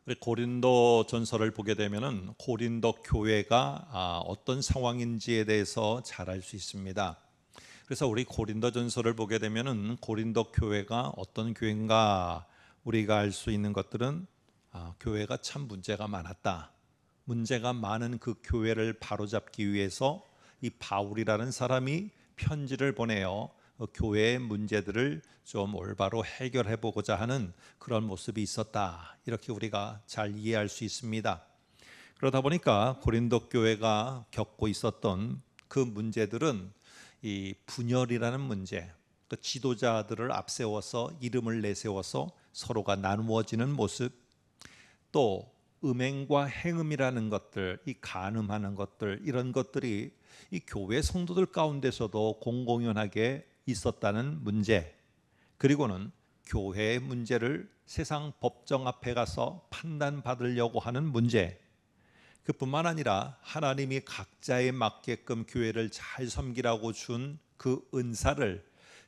우리 고린도 전서를 보게 되면은 고린도 교회가 어떤 상황인지에 대해서 잘 알 수 있습니다. 그래서 우리 고린도 전서를 보게 되면은 고린도 교회가 어떤 교회인가 우리가 알 수 있는 것들은 교회가 참 문제가 많았다. 문제가 많은 그 교회를 바로잡기 위해서 이 바울이라는 사람이 편지를 보내어 교회의 문제들을 좀 올바로 해결해 보고자 하는 그런 모습이 있었다. 이렇게 우리가 잘 이해할 수 있습니다. 그러다 보니까 고린도 교회가 겪고 있었던 그 문제들은 이 분열이라는 문제, 또 지도자들을 앞세워서 이름을 내세워서 서로가 나누어지는 모습, 또 음행과 행음이라는 것들, 이 간음하는 것들, 이런 것들이 이 교회 성도들 가운데서도 공공연하게 있었다는 문제, 그리고는 교회의 문제를 세상 법정 앞에 가서 판단받으려고 하는 문제, 그뿐만 아니라 하나님이 각자에 맞게끔 교회를 잘 섬기라고 준 그 은사를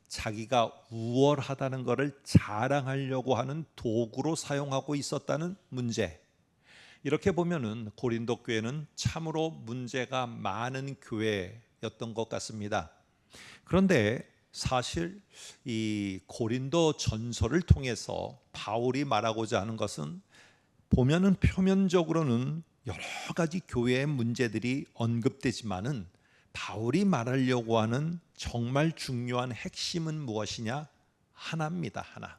자기가 우월하다는 것을 자랑하려고 하는 도구로 사용하고 있었다는 문제. 이렇게 보면은 고린도 교회는 참으로 문제가 많은 교회였던 것 같습니다. 그런데 사실 이 고린도 전서를 통해서 바울이 말하고자 하는 것은 보면은 표면적으로는 여러 가지 교회의 문제들이 언급되지만은 바울이 말하려고 하는 정말 중요한 핵심은 무엇이냐? 하나입니다. 하나.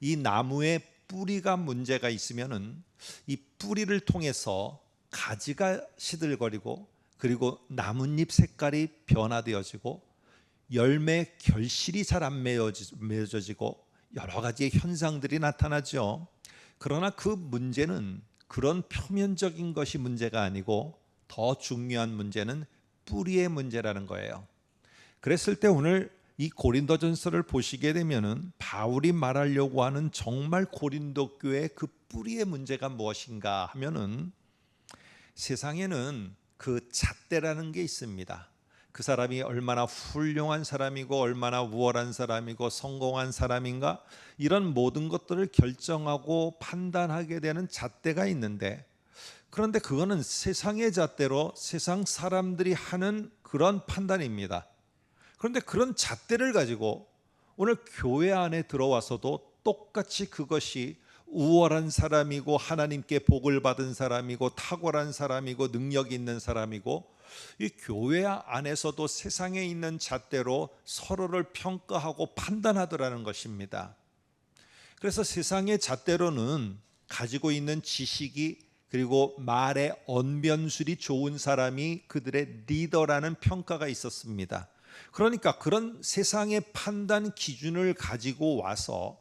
이 나무의 뿌리가 문제가 있으면은 이 뿌리를 통해서 가지가 시들거리고, 그리고 나뭇잎 색깔이 변화되어지고, 열매 결실이 잘 안 맺어지고 여러 가지의 현상들이 나타나죠. 그러나 그 문제는 그런 표면적인 것이 문제가 아니고 더 중요한 문제는 뿌리의 문제라는 거예요. 그랬을 때 오늘 이 고린도전서를 보시게 되면은 바울이 말하려고 하는 정말 고린도 교회의 그 뿌리의 문제가 무엇인가 하면은 세상에는 그 잣대라는 게 있습니다. 그 사람이 얼마나 훌륭한 사람이고 얼마나 우월한 사람이고 성공한 사람인가, 이런 모든 것들을 결정하고 판단하게 되는 잣대가 있는데, 그런데 그거는 세상의 잣대로 세상 사람들이 하는 그런 판단입니다. 그런데 그런 잣대를 가지고 오늘 교회 안에 들어와서도 똑같이 그것이 우월한 사람이고 하나님께 복을 받은 사람이고 탁월한 사람이고 능력이 있는 사람이고, 이 교회 안에서도 세상에 있는 잣대로 서로를 평가하고 판단하더라는 것입니다. 그래서 세상의 잣대로는 가지고 있는 지식이, 그리고 말의 언변술이 좋은 사람이 그들의 리더라는 평가가 있었습니다. 그러니까 그런 세상의 판단 기준을 가지고 와서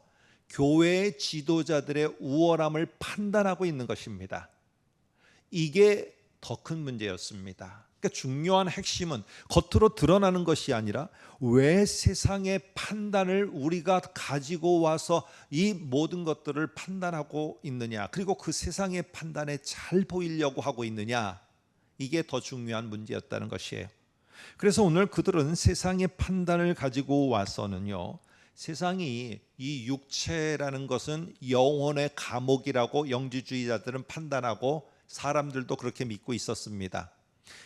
교회의 지도자들의 우월함을 판단하고 있는 것입니다. 이게 더 큰 문제였습니다. 그러니까 중요한 핵심은 겉으로 드러나는 것이 아니라 왜 세상의 판단을 우리가 가지고 와서 이 모든 것들을 판단하고 있느냐, 그리고 그 세상의 판단에 잘 보이려고 하고 있느냐, 이게 더 중요한 문제였다는 것이에요. 그래서 오늘 그들은 세상의 판단을 가지고 와서는요, 세상이 이 육체라는 것은 영혼의 감옥이라고 영지주의자들은 판단하고 사람들도 그렇게 믿고 있었습니다.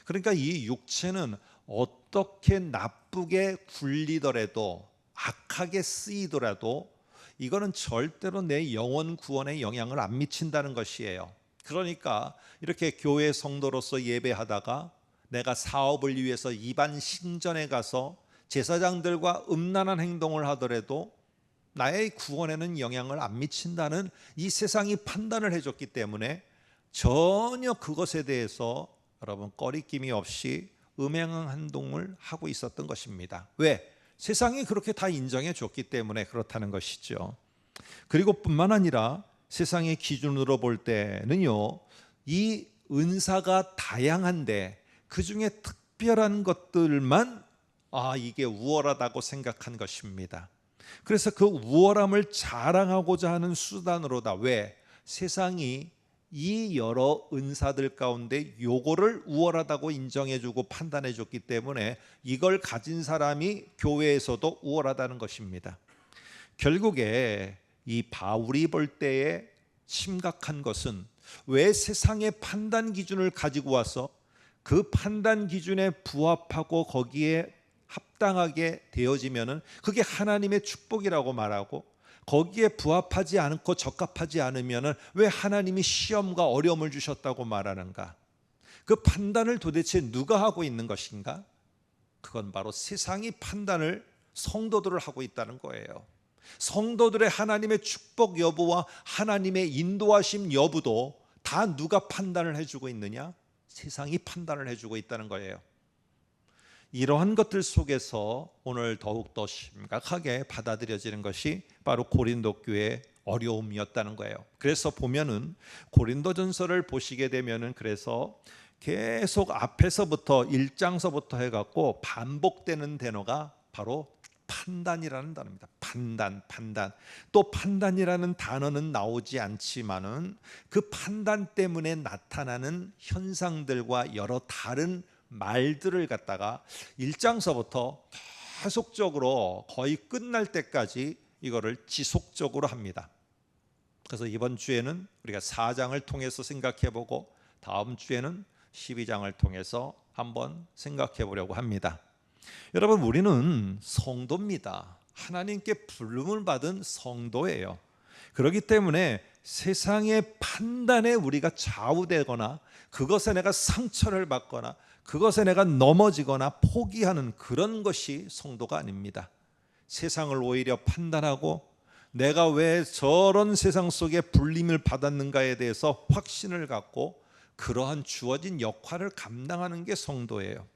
그러니까 이 육체는 어떻게 나쁘게 굴리더라도, 악하게 쓰이더라도 이거는 절대로 내 영혼 구원에 영향을 안 미친다는 것이에요. 그러니까 이렇게 교회 성도로서 예배하다가 내가 사업을 위해서 이반 신전에 가서 제사장들과 음란한 행동을 하더라도 나의 구원에는 영향을 안 미친다는 이 세상이 판단을 해줬기 때문에 전혀 그것에 대해서 여러분 꺼리낌이 없이 음행한 행동을 하고 있었던 것입니다. 왜? 세상이 그렇게 다 인정해 줬기 때문에 그렇다는 것이죠. 그리고 뿐만 아니라 세상의 기준으로 볼 때는요, 이 은사가 다양한데 그 중에 특별한 것들만 이게 우월하다고 생각한 것입니다. 그래서 그 우월함을 자랑하고자 하는 수단으로다. 왜? 세상이 이 여러 은사들 가운데 요거를 우월하다고 인정해주고 판단해줬기 때문에 이걸 가진 사람이 교회에서도 우월하다는 것입니다. 결국에 이 바울이 볼 때에 심각한 것은 왜 세상의 판단 기준을 가지고 와서 그 판단 기준에 부합하고 거기에 합당하게 되어지면은 그게 하나님의 축복이라고 말하고, 거기에 부합하지 않고 적합하지 않으면은 왜 하나님이 시험과 어려움을 주셨다고 말하는가? 그 판단을 도대체 누가 하고 있는 것인가? 그건 바로 세상이 판단을 성도들을 하고 있다는 거예요. 성도들의 하나님의 축복 여부와 하나님의 인도하심 여부도 다 누가 판단을 해주고 있느냐? 세상이 판단을 해주고 있다는 거예요. 이러한 것들 속에서 오늘 더욱더 심각하게 받아들여지는 것이 바로 고린도 교회의 어려움이었다는 거예요. 그래서 보면은 고린도전서를 보시게 되면은 그래서 계속 앞에서부터 1장서부터 해갖고 반복되는 단어가 바로 판단이라는 단어입니다. 판단. 또 판단이라는 단어는 나오지 않지만은 그 판단 때문에 나타나는 현상들과 여러 다른 말들을 갖다가 1장서부터 계속적으로 거의 끝날 때까지 이거를 지속적으로 합니다. 그래서 이번 주에는 우리가 4장을 통해서 생각해보고 다음 주에는 12장을 통해서 한번 생각해 보려고 합니다. 여러분, 우리는 성도입니다. 하나님께 부름을 받은 성도예요. 그렇기 때문에 세상의 판단에 우리가 좌우되거나 그것에 내가 상처를 받거나 그것에 내가 넘어지거나 포기하는 그런 것이 성도가 아닙니다. 세상을 오히려 판단하고 내가 왜 저런 세상 속에 불림을 받았는가에 대해서 확신을 갖고 그러한 주어진 역할을 감당하는 게 성도예요.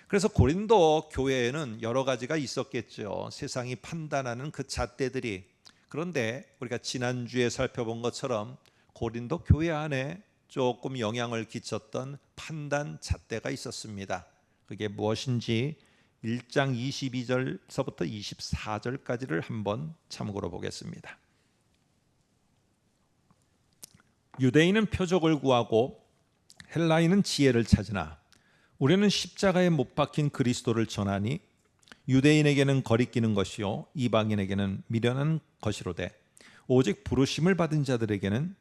그래서 고린도 교회에는 여러 가지가 있었겠죠. 세상이 판단하는 그 잣대들이. 그런데 우리가 지난주에 살펴본 것처럼 고린도 교회 안에 조금 영향을 끼쳤던 판단 잣대가 있었습니다. 그게 무엇인지 1장 22절서부터 24절까지를 한번 참고로 보겠습니다. 유대인은 표적을 구하고 헬라인은 지혜를 찾으나 우리는 십자가에 못 박힌 그리스도를 전하니 유대인에게는 거리끼는 것이요 이방인에게는 미련한 것이로되 오직 부르심을 받은 자들에게는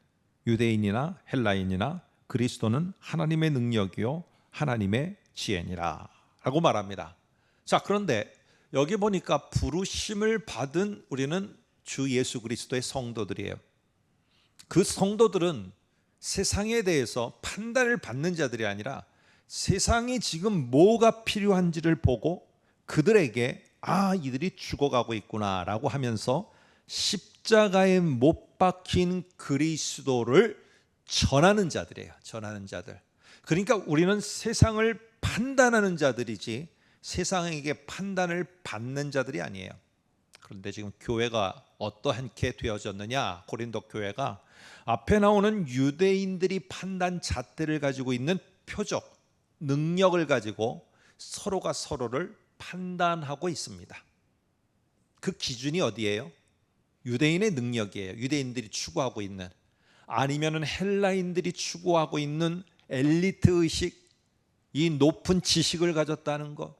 유대인이나 헬라인이나 그리스도는 하나님의 능력이요 하나님의 지혜니라 라고 말합니다. 자, 그런데 여기 보니까 부르심을 받은 우리는 주 예수 그리스도의 성도들이에요. 그 성도들은 세상에 대해서 판단을 받는 자들이 아니라 세상이 지금 뭐가 필요한지를 보고 그들에게 이들이 죽어가고 있구나 라고 하면서 십자가에 못 박힌 그리스도를 전하는 자들이에요. 전하는 자들. 그러니까 우리는 세상을 판단하는 자들이지 세상에게 판단을 받는 자들이 아니에요. 그런데 지금 교회가 어떠하게 되어졌느냐? 고린도 교회가 앞에 나오는 유대인들이 판단 잣대를 가지고 있는 표적, 능력을 가지고 서로가 서로를 판단하고 있습니다. 그 기준이 어디예요? 유대인의 능력이에요. 유대인들이 추구하고 있는, 아니면은 헬라인들이 추구하고 있는 엘리트 의식, 이 높은 지식을 가졌다는 것,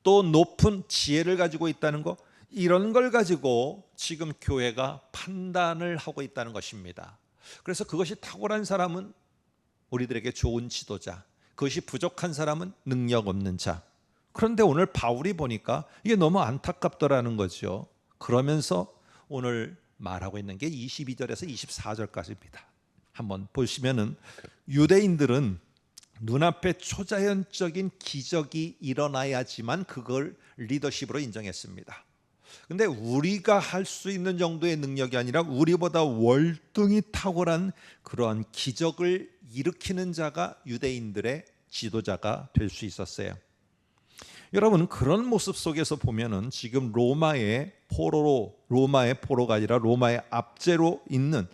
또 높은 지혜를 가지고 있다는 것, 이런 걸 가지고 지금 교회가 판단을 하고 있다는 것입니다. 그래서 그것이 탁월한 사람은 우리들에게 좋은 지도자, 그것이 부족한 사람은 능력 없는 자. 그런데 오늘 바울이 보니까 이게 너무 안타깝더라는 거죠. 그러면서 오늘 말하고 있는 게 22절에서 24절까지입니다. 한번 보시면은 유대인들은 눈앞에 초자연적인 기적이 일어나야지만 그걸 리더십으로 인정했습니다. 근데 우리가 할 수 있는 정도의 능력이 아니라 우리보다 월등히 탁월한 그러한 기적을 일으키는 자가 유대인들의 지도자가 될 수 있었어요. 여러분, 그런 모습 속에서 보면은 지금 로마의 포로가 아니라 로마의 압제로 있는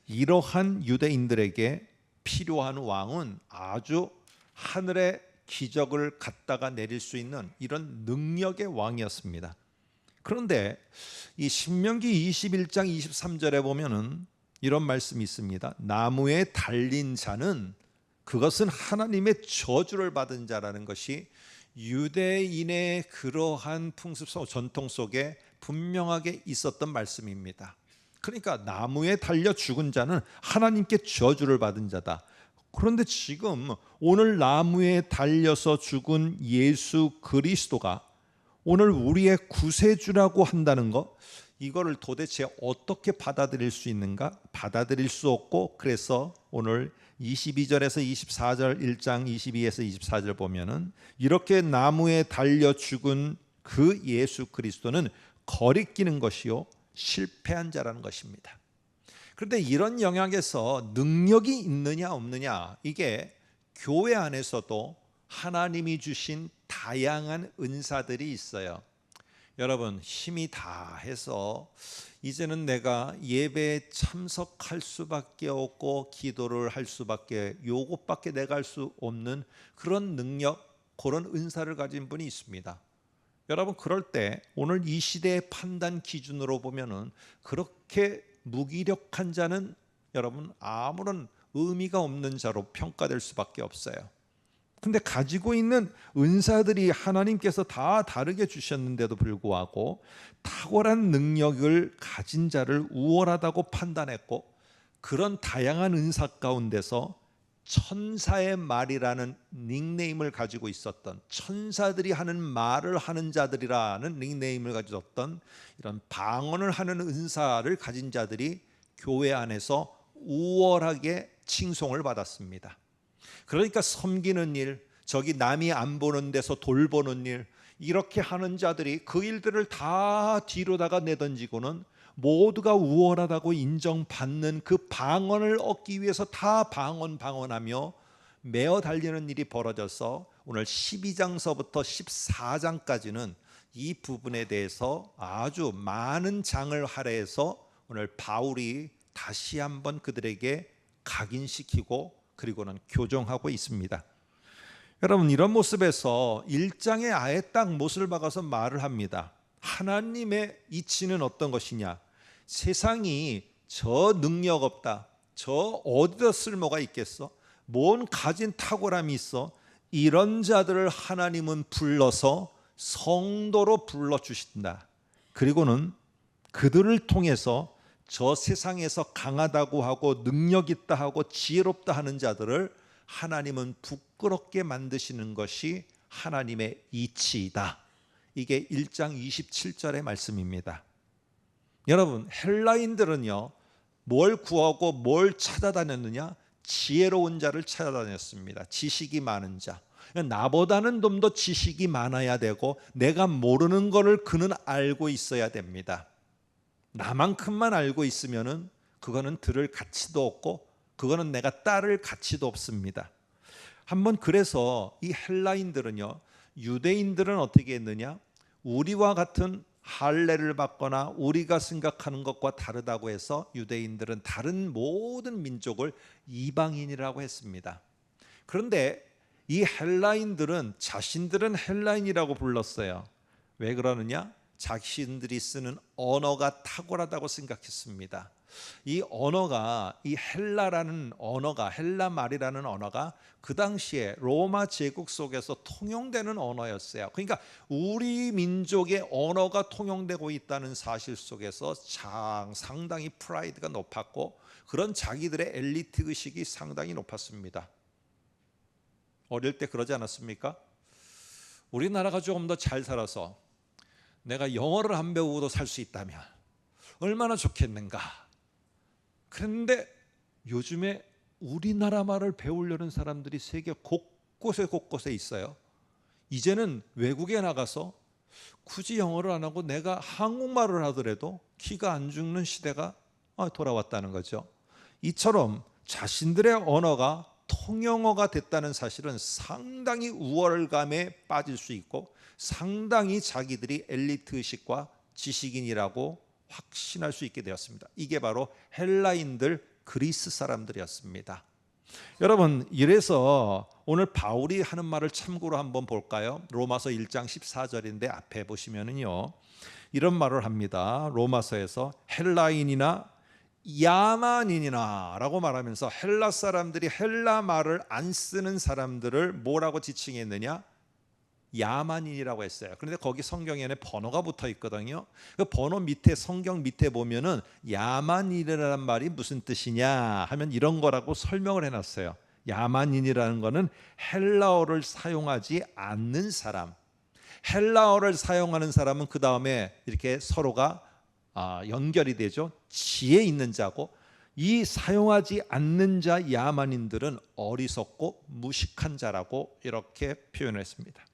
이러한 유대인들에게 필요한 왕은 아주 하늘의 기적을 갖다가 내릴 수 있는 이런 능력의 왕이었습니다. 그런데 이 신명기 21장 23절에 보면은 이런 말씀이 있습니다. 나무에 달린 자는 그것은 하나님의 저주를 받은 자라는 것이 유대인의 그러한 풍습 속 전통 속에 분명하게 있었던 말씀입니다. 그러니까 나무에 달려 죽은 자는 하나님께 저주를 받은 자다. 그런데 지금 오늘 나무에 달려서 죽은 예수 그리스도가 오늘 우리의 구세주라고 한다는 것, 이거를 도대체 어떻게 받아들일 수 있는가? 받아들일 수 없고, 그래서 오늘 22절에서 24절 1장 22에서 24절 보면은 이렇게 나무에 달려 죽은 그 예수 그리스도는 거리끼는 것이요 실패한 자라는 것입니다. 그런데 이런 영역에서 능력이 있느냐 없느냐, 이게 교회 안에서도 하나님이 주신 다양한 은사들이 있어요. 여러분, 힘이 다해서 이제는 내가 예배에 참석할 수밖에 없고 기도를 할 수밖에, 요것밖에 내가 할 수 없는 그런 능력, 그런 은사를 가진 분이 있습니다. 여러분, 그럴 때 오늘 이 시대의 판단 기준으로 보면은 그렇게 무기력한 자는 여러분 아무런 의미가 없는 자로 평가될 수밖에 없어요. 근데 가지고 있는 은사들이 하나님께서 다 다르게 주셨는데도 불구하고 탁월한 능력을 가진 자를 우월하다고 판단했고, 그런 다양한 은사 가운데서 천사의 말이라는 닉네임을 가지고 있었던, 천사들이 하는 말을 하는 자들이라는 닉네임을 가졌던 이런 방언을 하는 은사를 가진 자들이 교회 안에서 우월하게 칭송을 받았습니다. 그러니까 섬기는 일, 저기 남이 안 보는 데서 돌보는 일, 이렇게 하는 자들이 그 일들을 다 뒤로다가 내던지고는 모두가 우월하다고 인정받는 그 방언을 얻기 위해서 다 방언하며 매어 달리는 일이 벌어져서 오늘 12장서부터 14장까지는 이 부분에 대해서 아주 많은 장을 할애해서 오늘 바울이 다시 한번 그들에게 각인시키고 그리고는 교정하고 있습니다. 여러분, 이런 모습에서 1장에 아예 딱 못을 박아서 말을 합니다. 하나님의 이치는 어떤 것이냐? 세상이 저 능력 없다, 저 어디다 쓸모가 있겠어? 뭔 가진 탁월함이 있어? 이런 자들을 하나님은 불러서 성도로 불러주신다. 그리고는 그들을 통해서 저 세상에서 강하다고 하고 능력 있다 하고 지혜롭다 하는 자들을 하나님은 부끄럽게 만드시는 것이 하나님의 이치이다. 이게 1장 27절의 말씀입니다. 여러분, 헬라인들은요 뭘 구하고 뭘 찾아다녔느냐? 지혜로운 자를 찾아다녔습니다. 지식이 많은 자, 나보다는 좀 더 지식이 많아야 되고 내가 모르는 것을 그는 알고 있어야 됩니다. 나만큼만 알고 있으면은 그거는 들을 가치도 없고 그거는 내가 따를 가치도 없습니다. 한번 그래서 이 헬라인들은요, 유대인들은 어떻게 했느냐? 우리와 같은 할례를 받거나 우리가 생각하는 것과 다르다고 해서 유대인들은 다른 모든 민족을 이방인이라고 했습니다. 그런데 이 헬라인들은 자신들은 헬라인이라고 불렀어요. 왜 그러느냐? 자신들이 쓰는 언어가 탁월하다고 생각했습니다. 이 언어가, 이 헬라라는 언어가, 헬라 말이라는 언어가 그 당시에 로마 제국 속에서 통용되는 언어였어요. 그러니까 우리 민족의 언어가 통용되고 있다는 사실 속에서 상당히 프라이드가 높았고, 그런 자기들의 엘리트 의식이 상당히 높았습니다. 어릴 때 그러지 않았습니까? 우리나라가 조금 더 잘 살아서 내가 영어를 안 배우고도 살 수 있다면 얼마나 좋겠는가. 그런데 요즘에 우리나라 말을 배우려는 사람들이 세계 곳곳에 있어요. 이제는 외국에 나가서 굳이 영어를 안 하고 내가 한국말을 하더라도 기가 안 죽는 시대가 돌아왔다는 거죠. 이처럼 자신들의 언어가 통영어가 됐다는 사실은 상당히 우월감에 빠질 수 있고 상당히 자기들이 엘리트 의식과 지식인이라고 확신할 수 있게 되었습니다. 이게 바로 헬라인들, 그리스 사람들이었습니다. 여러분, 이래서 오늘 바울이 하는 말을 참고로 한번 볼까요? 로마서 1장 14절인데 앞에 보시면은요, 이런 말을 합니다. 로마서에서 헬라인이나 야만인이나 라고 말하면서 헬라 사람들이 헬라 말을 안 쓰는 사람들을 뭐라고 지칭했느냐? 야만인이라고 했어요. 그런데 거기 성경에는 번호가 붙어 있거든요. 그 번호 밑에, 성경 밑에 보면은 야만인이라는 말이 무슨 뜻이냐 하면 이런 거라고 설명을 해놨어요. 야만인이라는 거는 헬라어를 사용하지 않는 사람. 헬라어를 사용하는 사람은 그 다음에 이렇게 서로가 연결이 되죠. 지혜 있는 자고, 이 사용하지 않는 자 야만인들은 어리석고 무식한 자라고 이렇게 표현했습니다.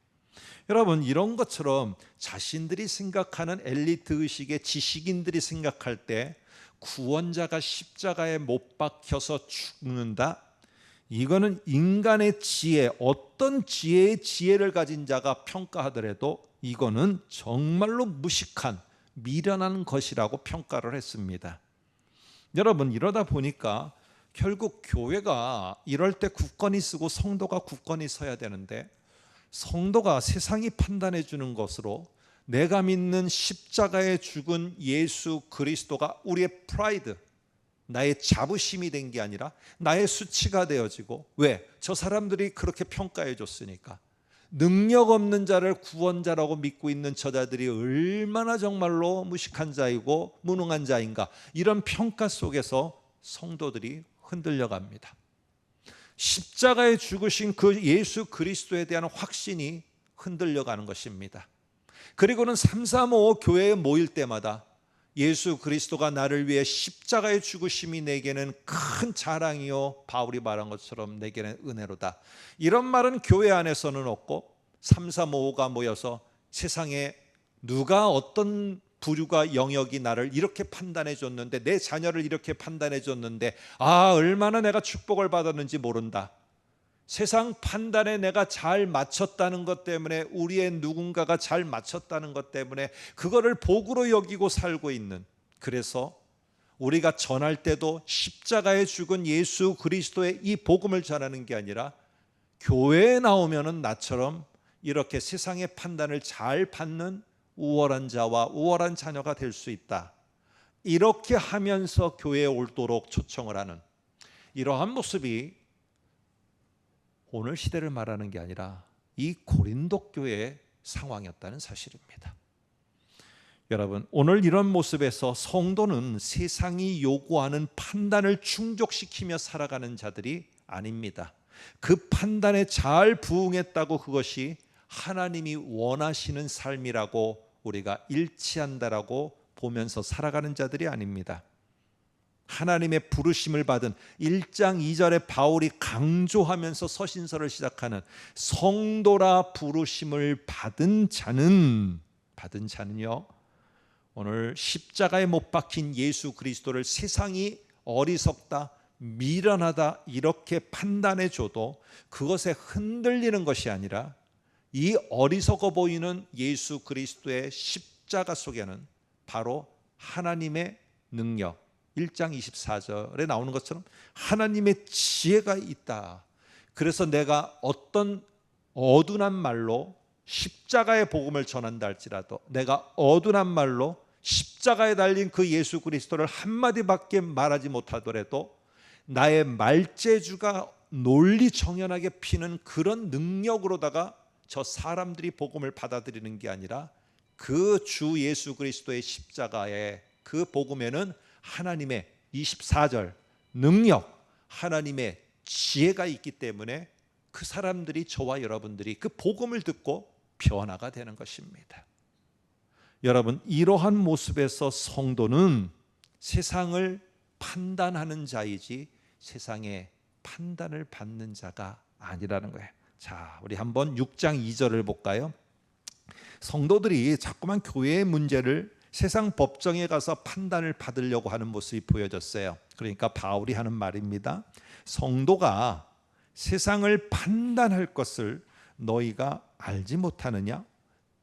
여러분, 이런 것처럼 자신들이 생각하는 엘리트 의식의 지식인들이 생각할 때 구원자가 십자가에 못 박혀서 죽는다, 이거는 인간의 지혜, 어떤 지혜의 지혜를 가진 자가 평가하더라도 이거는 정말로 무식한 미련한 것이라고 평가를 했습니다. 여러분, 이러다 보니까 결국 교회가 이럴 때 굳건히 쓰고 성도가 굳건히 서야 되는데, 성도가 세상이 판단해 주는 것으로 내가 믿는 십자가에 죽은 예수 그리스도가 우리의 프라이드, 나의 자부심이 된 게 아니라 나의 수치가 되어지고, 왜? 저 사람들이 그렇게 평가해 줬으니까. 능력 없는 자를 구원자라고 믿고 있는 저자들이 얼마나 정말로 무식한 자이고 무능한 자인가, 이런 평가 속에서 성도들이 흔들려 갑니다. 십자가에 죽으신 그 예수 그리스도에 대한 확신이 흔들려 가는 것입니다. 그리고는 335 교회에 모일 때마다 예수 그리스도가 나를 위해 십자가에 죽으심이 내게는 큰 자랑이요, 바울이 말한 것처럼 내게는 은혜로다, 이런 말은 교회 안에서는 없고, 335가 모여서 세상에 누가 어떤 부류가 영역이 나를 이렇게 판단해 줬는데, 내 자녀를 이렇게 판단해 줬는데 얼마나 내가 축복을 받았는지 모른다, 세상 판단에 내가 잘 맞췄다는 것 때문에, 우리의 누군가가 잘 맞췄다는 것 때문에 그거를 복으로 여기고 살고 있는, 그래서 우리가 전할 때도 십자가에 죽은 예수 그리스도의 이 복음을 전하는 게 아니라, 교회에 나오면은 나처럼 이렇게 세상의 판단을 잘 받는 우월한 자와 우월한 자녀가 될 수 있다, 이렇게 하면서 교회에 오도록 초청을 하는 이러한 모습이 오늘 시대를 말하는 게 아니라 이 고린도 교회의 상황이었다는 사실입니다. 여러분, 오늘 이런 모습에서 성도는 세상이 요구하는 판단을 충족시키며 살아가는 자들이 아닙니다. 그 판단에 잘 부응했다고 그것이 하나님이 원하시는 삶이라고 우리가 일치한다라고 보면서 살아가는 자들이 아닙니다. 하나님의 부르심을 받은 1장 2절에 바울이 강조하면서 서신서를 시작하는 성도라 부르심을 받은 자는요, 오늘 십자가에 못 박힌 예수 그리스도를 세상이 어리석다, 미련하다 이렇게 판단해 줘도 그것에 흔들리는 것이 아니라, 이 어리석어 보이는 예수 그리스도의 십자가 속에는 바로 하나님의 능력, 1장 24절에 나오는 것처럼 하나님의 지혜가 있다. 그래서 내가 어떤 어둔한 말로 십자가의 복음을 전한다 할지라도, 내가 어둔한 말로 십자가에 달린 그 예수 그리스도를 한마디밖에 말하지 못하더라도, 나의 말재주가 논리정연하게 피는 그런 능력으로다가 저 사람들이 복음을 받아들이는 게 아니라, 그 주 예수 그리스도의 십자가의 그 복음에는 하나님의 24절 능력, 하나님의 지혜가 있기 때문에 그 사람들이, 저와 여러분들이 그 복음을 듣고 변화가 되는 것입니다. 여러분, 이러한 모습에서 성도는 세상을 판단하는 자이지 세상의 판단을 받는 자가 아니라는 거예요. 자, 우리 한번 6장 2절을 볼까요? 성도들이 자꾸만 교회의 문제를 세상 법정에 가서 판단을 받으려고 하는 모습이 보여졌어요. 그러니까 바울이 하는 말입니다. 성도가 세상을 판단할 것을 너희가 알지 못하느냐?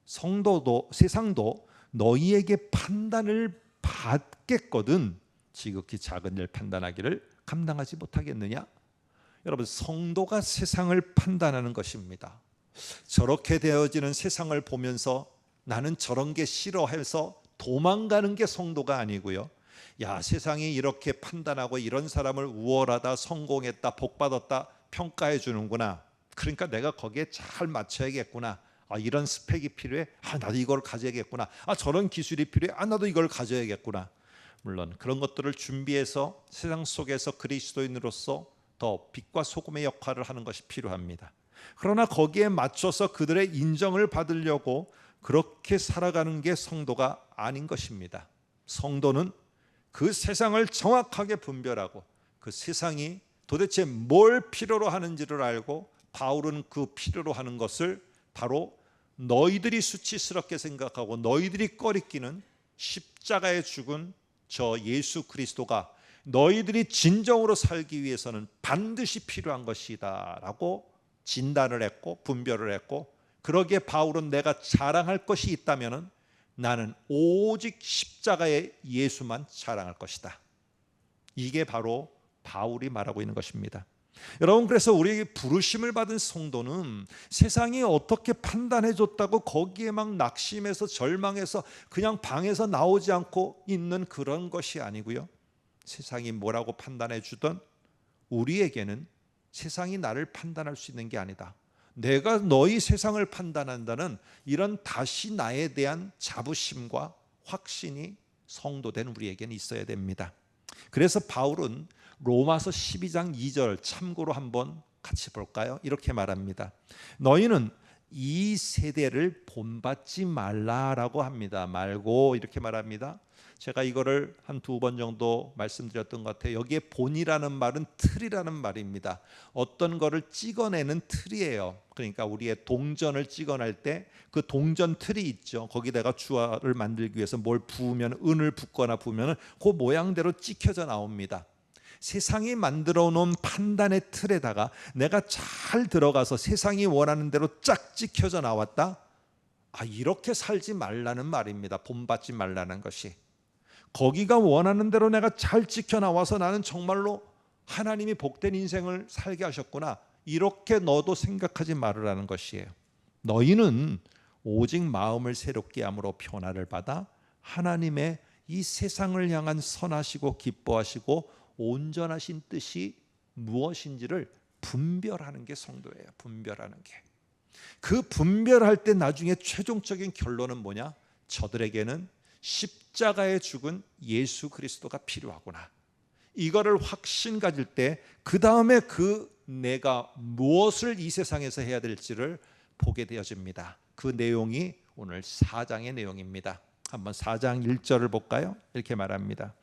세상도 너희에게 판단을 받겠거든 지극히 작은 일 판단하기를 감당하지 못하겠느냐? 여러분, 성도가 세상을 판단하는 것입니다. 저렇게 되어지는 세상을 보면서 나는 저런 게 싫어해서 도망가는 게 성도가 아니고요. 야, 세상이 이렇게 판단하고 이런 사람을 우월하다, 성공했다, 복받았다 평가해 주는구나. 그러니까 내가 거기에 잘 맞춰야겠구나. 이런 스펙이 필요해. 나도 이걸 가져야겠구나. 저런 기술이 필요해. 나도 이걸 가져야겠구나. 물론 그런 것들을 준비해서 세상 속에서 그리스도인으로서 더 빛과 소금의 역할을 하는 것이 필요합니다. 그러나 거기에 맞춰서 그들의 인정을 받으려고 그렇게 살아가는 게 성도가 아닌 것입니다. 성도는 그 세상을 정확하게 분별하고 그 세상이 도대체 뭘 필요로 하는지를 알고, 바울은 그 필요로 하는 것을 바로 너희들이 수치스럽게 생각하고 너희들이 꺼리끼는 십자가에 죽은 저 예수 그리스도가 너희들이 진정으로 살기 위해서는 반드시 필요한 것이다 라고 진단을 했고 분별을 했고, 그러기에 바울은 내가 자랑할 것이 있다면 나는 오직 십자가의 예수만 자랑할 것이다. 이게 바로 바울이 말하고 있는 것입니다. 여러분, 그래서 우리에게 부르심을 받은 성도는 세상이 어떻게 판단해 줬다고 거기에 막 낙심해서 절망해서 그냥 방에서 나오지 않고 있는 그런 것이 아니고요, 세상이 뭐라고 판단해 주던 우리에게는 세상이 나를 판단할 수 있는 게 아니다. 내가 너희 세상을 판단한다는 이런 다시 나에 대한 자부심과 확신이 성도된 우리에게는 있어야 됩니다. 그래서 바울은 로마서 12장 2절 참고로 한번 같이 볼까요? 이렇게 말합니다. 너희는 이 세대를 본받지 말라라고 합니다. 말고 이렇게 말합니다. 제가 이거를 한 두 번 정도 말씀드렸던 것 같아요. 여기에 본이라는 말은 틀이라는 말입니다. 어떤 거를 찍어내는 틀이에요. 그러니까 우리의 동전을 찍어낼 때 그 동전 틀이 있죠. 거기다가 주화를 만들기 위해서 뭘 부으면, 은을 붓거나 부으면 그 모양대로 찍혀져 나옵니다. 세상이 만들어 놓은 판단의 틀에다가 내가 잘 들어가서 세상이 원하는 대로 쫙 찍혀져 나왔다. 이렇게 살지 말라는 말입니다. 본받지 말라는 것이. 거기가 원하는 대로 내가 잘 찍혀 나와서 나는 정말로 하나님이 복된 인생을 살게 하셨구나, 이렇게 너도 생각하지 말으라는 것이에요. 너희는 오직 마음을 새롭게 함으로 변화를 받아 하나님의 이 세상을 향한 선하시고 기뻐하시고 온전하신 뜻이 무엇인지를 분별하는 게 성도예요. 분별하는 게. 그 분별할 때 나중에 최종적인 결론은 뭐냐? 저들에게는 십자가에 죽은 예수 그리스도가 필요하구나. 이거를 확신 가질 때 그 다음에 내가 무엇을 이 세상에서 해야 될지를 보게 되어집니다. 그 내용이 오늘 4장의 내용입니다. 한번 4장 1절을 볼까요? 이렇게 말합니다.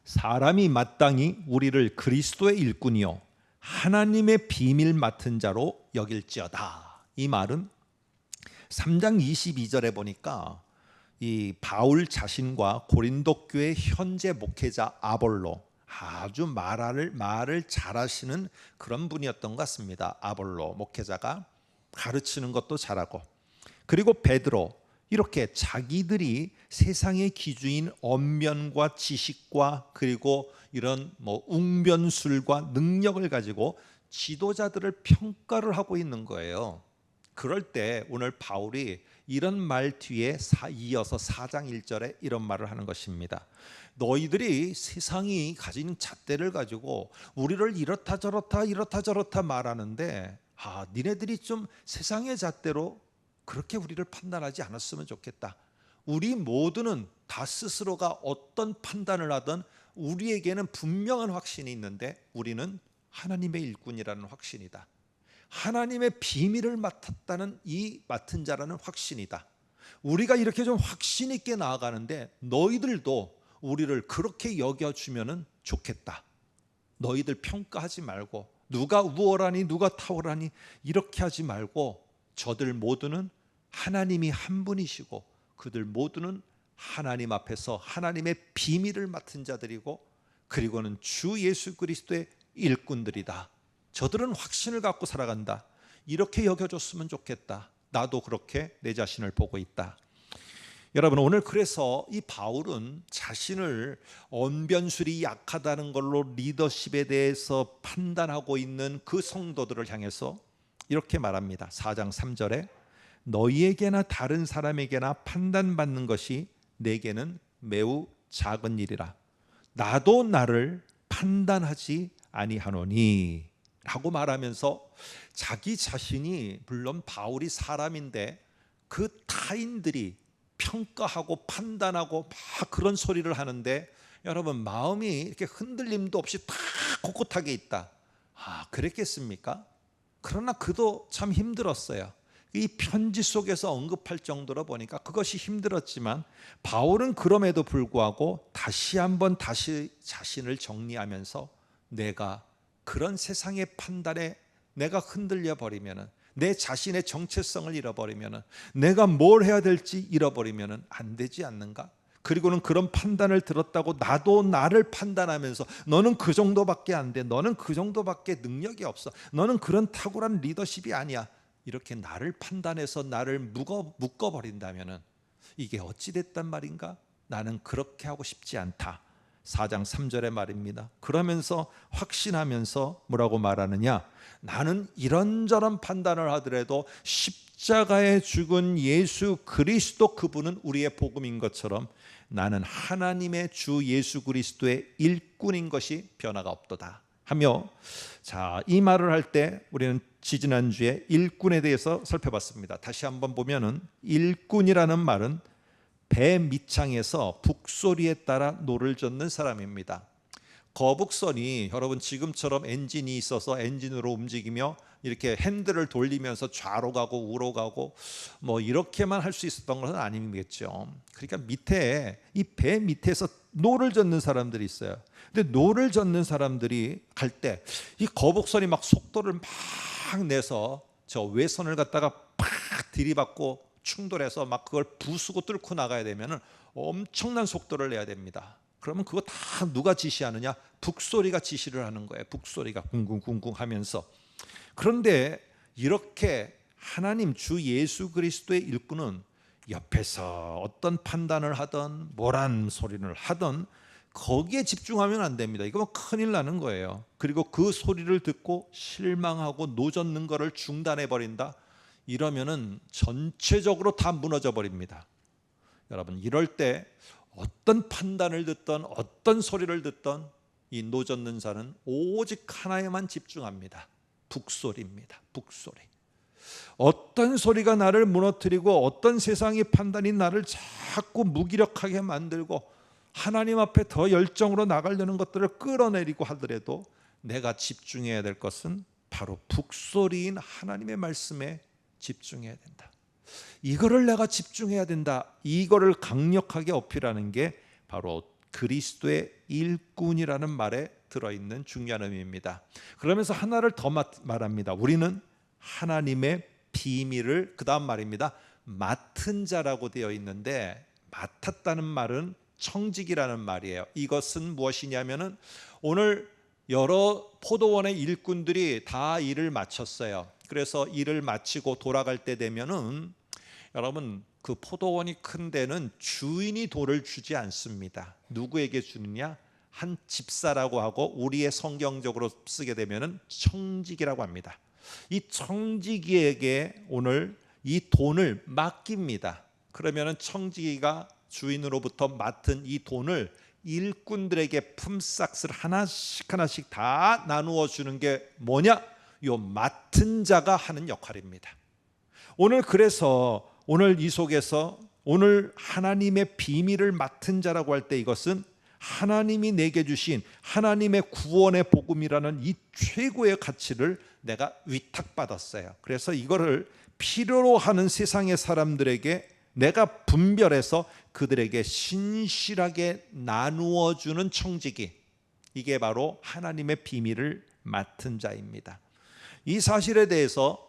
사람이 마땅히 우리를 그리스도의 일꾼이요 하나님의 비밀 맡은 자로 여길지어다. 이 말은 3장 22절에 보니까 이 바울 자신과 고린도 교회 현재 목회자 아볼로, 아주 말을 잘하시는 그런 분이었던 것 같습니다. 아볼로 목회자가 가르치는 것도 잘하고, 그리고 베드로, 이렇게 자기들이 세상의 기준인 언변과 지식과 그리고 이런 웅변술과 능력을 가지고 지도자들을 평가를 하고 있는 거예요. 그럴 때 오늘 바울이 이런 말 뒤에 이어서 4장 1절에 이런 말을 하는 것입니다. 너희들이 세상이 가진 잣대를 가지고 우리를 이렇다 저렇다 말하는데 니네들이 좀 세상의 잣대로 그렇게 우리를 판단하지 않았으면 좋겠다. 우리 모두는 다 스스로가 어떤 판단을 하든 우리에게는 분명한 확신이 있는데 우리는 하나님의 일꾼이라는 확신이다. 하나님의 비밀을 맡았다는 이 맡은 자라는 확신이다. 우리가 이렇게 좀 확신 있게 나아가는데 너희들도 우리를 그렇게 여겨주면 좋겠다. 너희들 평가하지 말고 누가 우월하니 누가 탁월하니 이렇게 하지 말고 저들 모두는 하나님이 한 분이시고 그들 모두는 하나님 앞에서 하나님의 비밀을 맡은 자들이고 그리고는 주 예수 그리스도의 일꾼들이다. 저들은 확신을 갖고 살아간다. 이렇게 여겨줬으면 좋겠다. 나도 그렇게 내 자신을 보고 있다. 여러분, 오늘 그래서 이 바울은 자신을 언변술이 약하다는 걸로 리더십에 대해서 판단하고 있는 그 성도들을 향해서 이렇게 말합니다. 4장 3절에 너희에게나 다른 사람에게나 판단받는 것이 내게는 매우 작은 일이라. 나도 나를 판단하지 아니하노니. 라고 말하면서 자기 자신이, 물론 바울이 사람인데 그 타인들이 평가하고 판단하고 막 그런 소리를 하는데, 여러분 마음이 이렇게 흔들림도 없이 다 꼿꼿하게 있다. 그랬겠습니까? 그러나 그도 참 힘들었어요. 이 편지 속에서 언급할 정도로 보니까 그것이 힘들었지만, 바울은 그럼에도 불구하고 다시 자신을 정리하면서, 내가 그런 세상의 판단에 내가 흔들려 버리면은, 내 자신의 정체성을 잃어버리면은, 내가 뭘 해야 될지 잃어버리면은 안 되지 않는가? 그리고는 그런 판단을 들었다고 나도 나를 판단하면서, 너는 그 정도밖에 안 돼, 너는 그 정도밖에 능력이 없어, 너는 그런 탁월한 리더십이 아니야, 이렇게 나를 판단해서 나를 묶어버린다면은 이게 어찌 됐단 말인가? 나는 그렇게 하고 싶지 않다. 4장 3절의 말입니다. 그러면서 확신하면서 뭐라고 말하느냐? 나는 이런저런 판단을 하더라도 십자가에 죽은 예수 그리스도, 그분은 우리의 복음인 것처럼 나는 하나님의 주 예수 그리스도의 일꾼인 것이 변화가 없도다 하며, 자, 이 말을 할 때 우리는 지지난주에 일꾼에 대해서 살펴봤습니다. 다시 한번 보면은, 일꾼이라는 말은 배 밑창에서 북소리에 따라 노를 젓는 사람입니다. 거북선이 여러분 지금처럼 엔진이 있어서 엔진으로 움직이며 이렇게 핸들을 돌리면서 좌로 가고 우로 가고 뭐 이렇게만 할 수 있었던 것은 아니겠죠. 그러니까 밑에, 이 배 밑에서 노를 젓는 사람들이 있어요. 근데 노를 젓는 사람들이 갈 때 이 거북선이 막 속도를 막 내서 저 외선을 갖다가 팍 들이받고 충돌해서 막 그걸 부수고 뚫고 나가야 되면은 엄청난 속도를 내야 됩니다. 그러면 그거 다 누가 지시하느냐? 북소리가 지시를 하는 거예요. 북소리가 쿵쿵쿵쿵 하면서. 그런데 이렇게 하나님 주 예수 그리스도의 일꾼은 옆에서 어떤 판단을 하든 뭐란 소리를 하든 거기에 집중하면 안 됩니다. 이거면 큰일 나는 거예요. 그리고 그 소리를 듣고 실망하고 노젓는 거를 중단해 버린다. 이러면은 전체적으로 다 무너져 버립니다. 여러분, 이럴 때 어떤 판단을 듣던 어떤 소리를 듣던 이 노젓는 자는 오직 하나에만 집중합니다. 북소리입니다. 북소리. 어떤 소리가 나를 무너뜨리고 어떤 세상의 판단이 나를 자꾸 무기력하게 만들고 하나님 앞에 더 열정으로 나가려는 것들을 끌어내리고 하더라도 내가 집중해야 될 것은 바로 북소리인 하나님의 말씀에 집중해야 된다. 이거를 내가 집중해야 된다. 이거를 강력하게 어필하는 게 바로 그리스도의 일꾼이라는 말에 들어있는 중요한 의미입니다. 그러면서 하나를 더 말합니다. 우리는 하나님의 비밀을, 그 다음 말입니다, 맡은 자라고 되어 있는데, 맡았다는 말은 청직이라는 말이에요. 이것은 무엇이냐면은, 오늘 여러 포도원의 일꾼들이 다 일을 마쳤어요. 그래서 일을 마치고 돌아갈 때 되면은, 여러분, 그 포도원이 큰 데는 주인이 돌을 주지 않습니다. 누구에게 주느냐? 한 집사라고 하고, 우리의 성경적으로 쓰게 되면은 청지기라고 합니다. 이 청지기에게 오늘 이 돈을 맡깁니다. 그러면은 청지기가 주인으로부터 맡은 이 돈을 일꾼들에게 품삯을 하나씩 하나씩 다 나누어 주는 게 뭐냐? 요 맡은 자가 하는 역할입니다. 오늘 그래서 오늘 이 속에서 오늘 하나님의 비밀을 맡은 자라고 할 때, 이것은 하나님이 내게 주신 하나님의 구원의 복음이라는 이 최고의 가치를 내가 위탁받았어요. 그래서 이거를 필요로 하는 세상의 사람들에게 내가 분별해서 그들에게 신실하게 나누어 주는 청지기, 이게 바로 하나님의 비밀을 맡은 자입니다. 이 사실에 대해서,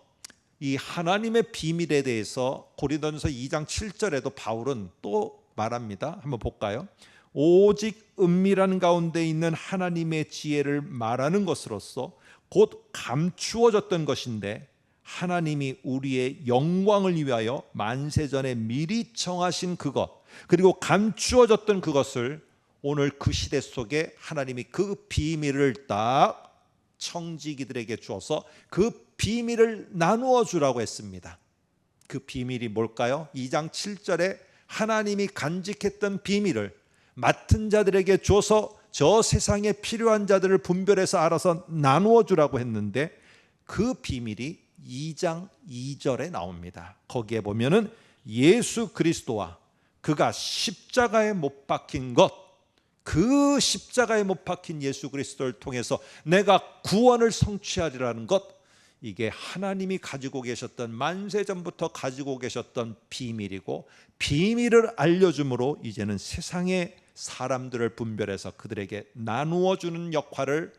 이 하나님의 비밀에 대해서 고린도전서 2장 7절에도 바울은 또 말합니다. 한번 볼까요? 오직 은밀한 가운데 있는 하나님의 지혜를 말하는 것으로서 곧 감추어졌던 것인데, 하나님이 우리의 영광을 위하여 만세전에 미리 정하신 그것, 그리고 감추어졌던 그것을 오늘 그 시대 속에 하나님이 그 비밀을 딱 청지기들에게 주어서 그 비밀을 나누어 주라고 했습니다. 그 비밀이 뭘까요? 2장 7절에 하나님이 간직했던 비밀을 맡은 자들에게 줘서 저 세상에 필요한 자들을 분별해서 알아서 나누어 주라고 했는데 그 비밀이 2장 2절에 나옵니다. 거기에 보면은 예수 그리스도와 그가 십자가에 못 박힌 것, 그 십자가에 못 박힌 예수 그리스도를 통해서 내가 구원을 성취하리라는 것, 이게 하나님이 가지고 계셨던, 만세전부터 가지고 계셨던 비밀이고, 비밀을 알려줌으로 이제는 세상의 사람들을 분별해서 그들에게 나누어 주는 역할을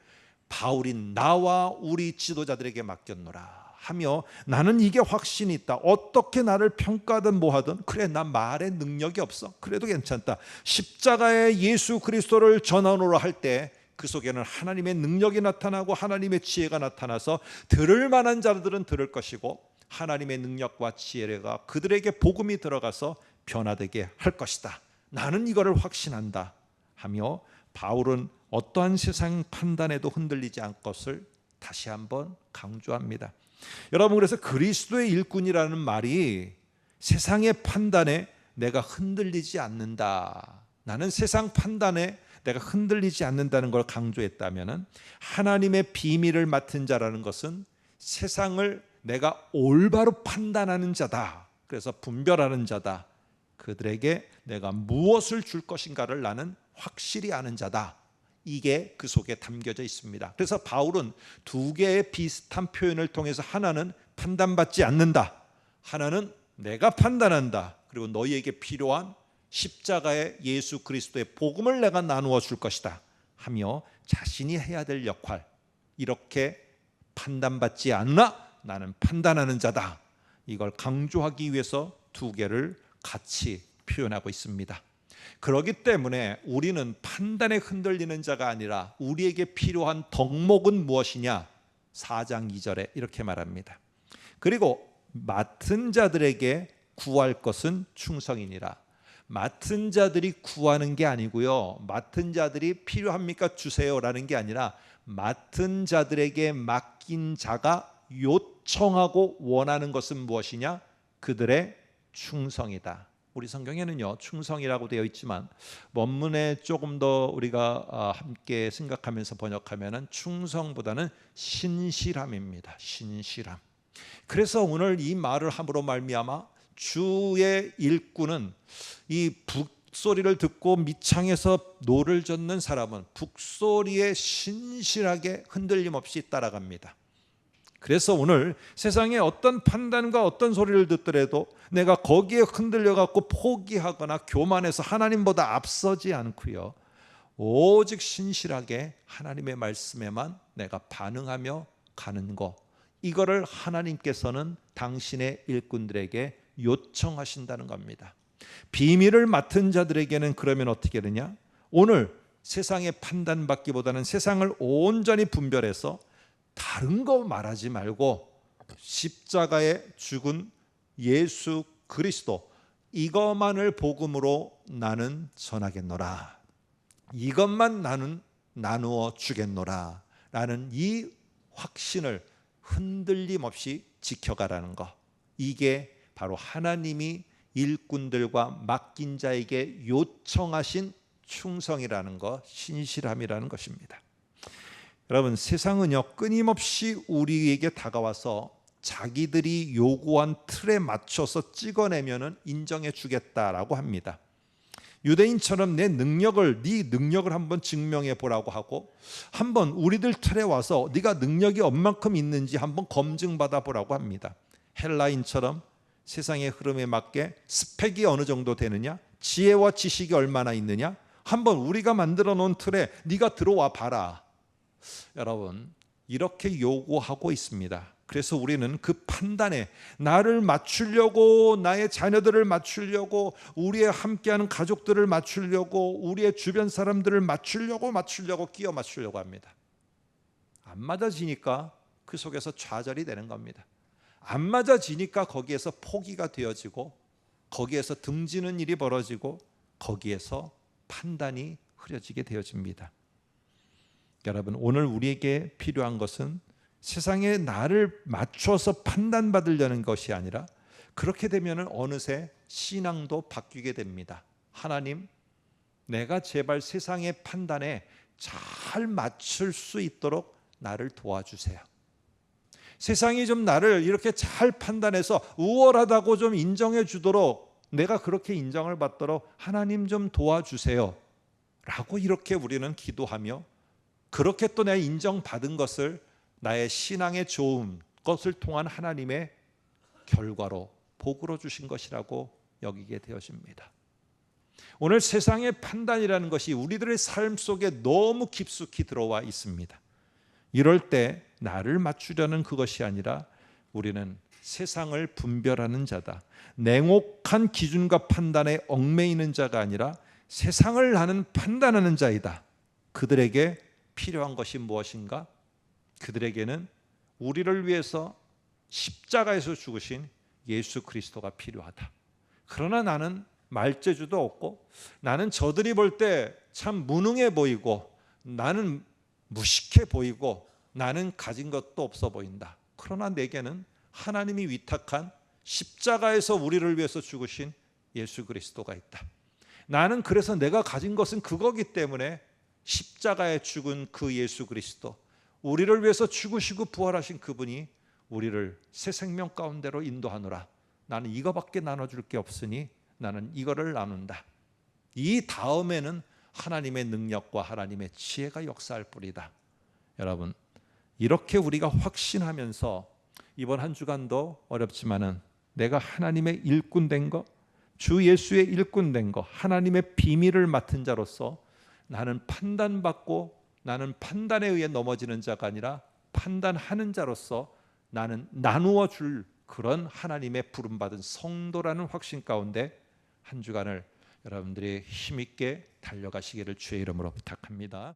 바울이 나와 우리 지도자들에게 맡겼노라 하며, 나는 이게 확신이 있다. 어떻게 나를 평가하든 뭐하든, 그래 나 말에 능력이 없어, 그래도 괜찮다. 십자가의 예수 그리스도를 전하노라 할 때 그 속에는 하나님의 능력이 나타나고 하나님의 지혜가 나타나서 들을 만한 자들은 들을 것이고, 하나님의 능력과 지혜가 그들에게 복음이 들어가서 변화되게 할 것이다. 나는 이거를 확신한다 하며, 바울은 어떠한 세상 판단에도 흔들리지 않을 것을 다시 한번 강조합니다. 여러분, 그래서 그리스도의 일꾼이라는 말이 세상의 판단에 내가 흔들리지 않는다, 나는 세상 판단에 내가 흔들리지 않는다는 걸 강조했다면, 하나님의 비밀을 맡은 자라는 것은 세상을 내가 올바로 판단하는 자다, 그래서 분별하는 자다, 그들에게 내가 무엇을 줄 것인가를 나는 확실히 아는 자다, 이게 그 속에 담겨져 있습니다. 그래서 바울은 두 개의 비슷한 표현을 통해서, 하나는 판단받지 않는다, 하나는 내가 판단한다, 그리고 너희에게 필요한 십자가의 예수 그리스도의 복음을 내가 나누어 줄 것이다 하며, 자신이 해야 될 역할, 이렇게 판단받지 않나 나는 판단하는 자다, 이걸 강조하기 위해서 두 개를 같이 표현하고 있습니다. 그렇기 때문에 우리는 판단에 흔들리는 자가 아니라 우리에게 필요한 덕목은 무엇이냐, 4장 2절에 이렇게 말합니다. 그리고 맡은 자들에게 구할 것은 충성이니라. 맡은 자들이 구하는 게 아니고요, 맡은 자들이 필요합니까 주세요라는 게 아니라, 맡은 자들에게 맡긴 자가 요청하고 원하는 것은 무엇이냐, 그들의 충성이다. 우리 성경에는요 충성이라고 되어 있지만, 원문에 조금 더 우리가 함께 생각하면서 번역하면은 충성보다는 신실함입니다. 신실함. 그래서 오늘 이 말을 함으로 말미암아 주의 일꾼은, 이 북소리를 듣고 밑창에서 노를 젓는 사람은 북소리에 신실하게 흔들림 없이 따라갑니다. 그래서 오늘 세상에 어떤 판단과 어떤 소리를 듣더라도 내가 거기에 흔들려 갖고 포기하거나 교만해서 하나님보다 앞서지 않고요, 오직 신실하게 하나님의 말씀에만 내가 반응하며 가는 것, 이거를 하나님께서는 당신의 일꾼들에게 요청하신다는 겁니다. 비밀을 맡은 자들에게는 그러면 어떻게 되냐, 오늘 세상의 판단받기보다는 세상을 온전히 분별해서 다른 거 말하지 말고 십자가에 죽은 예수 그리스도, 이것만을 복음으로 나는 전하겠노라, 이것만 나는 나누어 주겠노라 라는 이 확신을 흔들림 없이 지켜가라는 것, 이게 바로 하나님이 일꾼들과 맡긴 자에게 요청하신 충성이라는 것, 신실함이라는 것입니다. 여러분, 세상은요 끊임없이 우리에게 다가와서 자기들이 요구한 틀에 맞춰서 찍어내면은 인정해 주겠다라고 합니다. 유대인처럼 내 능력을, 네 능력을 한번 증명해 보라고 하고, 한번 우리들 틀에 와서 네가 능력이 얼만큼 있는지 한번 검증받아 보라고 합니다. 헬라인처럼 세상의 흐름에 맞게 스펙이 어느 정도 되느냐, 지혜와 지식이 얼마나 있느냐, 한번 우리가 만들어 놓은 틀에 네가 들어와 봐라. 여러분, 이렇게 요구하고 있습니다. 그래서 우리는 그 판단에 나를 맞추려고, 나의 자녀들을 맞추려고, 우리의 함께하는 가족들을 맞추려고, 우리의 주변 사람들을 맞추려고 끼워 맞추려고 합니다. 안 맞아지니까 그 속에서 좌절이 되는 겁니다. 안 맞아지니까 거기에서 포기가 되어지고, 거기에서 등지는 일이 벌어지고, 거기에서 판단이 흐려지게 되어집니다. 여러분, 오늘 우리에게 필요한 것은 세상에 나를 맞춰서 판단받으려는 것이 아니라, 그렇게 되면 어느새 신앙도 바뀌게 됩니다. 하나님, 내가 제발 세상의 판단에 잘 맞출 수 있도록 나를 도와주세요. 세상이 좀 나를 이렇게 잘 판단해서 우월하다고 좀 인정해 주도록, 내가 그렇게 인정을 받도록 하나님 좀 도와주세요 라고 이렇게 우리는 기도하며, 그렇게 또 내가 인정받은 것을 나의 신앙의 좋은 것을 통한 하나님의 결과로 복으로 주신 것이라고 여기게 되어집니다. 오늘 세상의 판단이라는 것이 우리들의 삶 속에 너무 깊숙이 들어와 있습니다. 이럴 때 나를 맞추려는 그것이 아니라 우리는 세상을 분별하는 자다, 냉혹한 기준과 판단에 얽매이는 자가 아니라 세상을 나는 판단하는 자이다. 그들에게 필요한 것이 무엇인가? 그들에게는 우리를 위해서 십자가에서 죽으신 예수 그리스도가 필요하다. 그러나 나는 말재주도 없고, 나는 저들이 볼 때 참 무능해 보이고, 나는 무식해 보이고, 나는 가진 것도 없어 보인다. 그러나 내게는 하나님이 위탁한 십자가에서 우리를 위해서 죽으신 예수 그리스도가 있다. 나는 그래서 내가 가진 것은 그거기 때문에 십자가에 죽은 그 예수 그리스도, 우리를 위해서 죽으시고 부활하신 그분이 우리를 새 생명 가운데로 인도하노라. 나는 이거밖에 나눠줄 게 없으니 나는 이거를 나눈다. 이 다음에는 하나님의 능력과 하나님의 지혜가 역사할 뿐이다. 여러분, 이렇게 우리가 확신하면서 이번 한 주간도 어렵지만은 내가 하나님의 일꾼 된 거, 주 예수의 일꾼 된 거, 하나님의 비밀을 맡은 자로서 나는 판단받고, 나는 판단에 의해 넘어지는 자가 아니라 판단하는 자로서 나는 나누어 줄 그런 하나님의 부름받은 성도라는 확신 가운데 한 주간을 여러분들이 힘있게 달려가시기를 주의 이름으로 부탁합니다.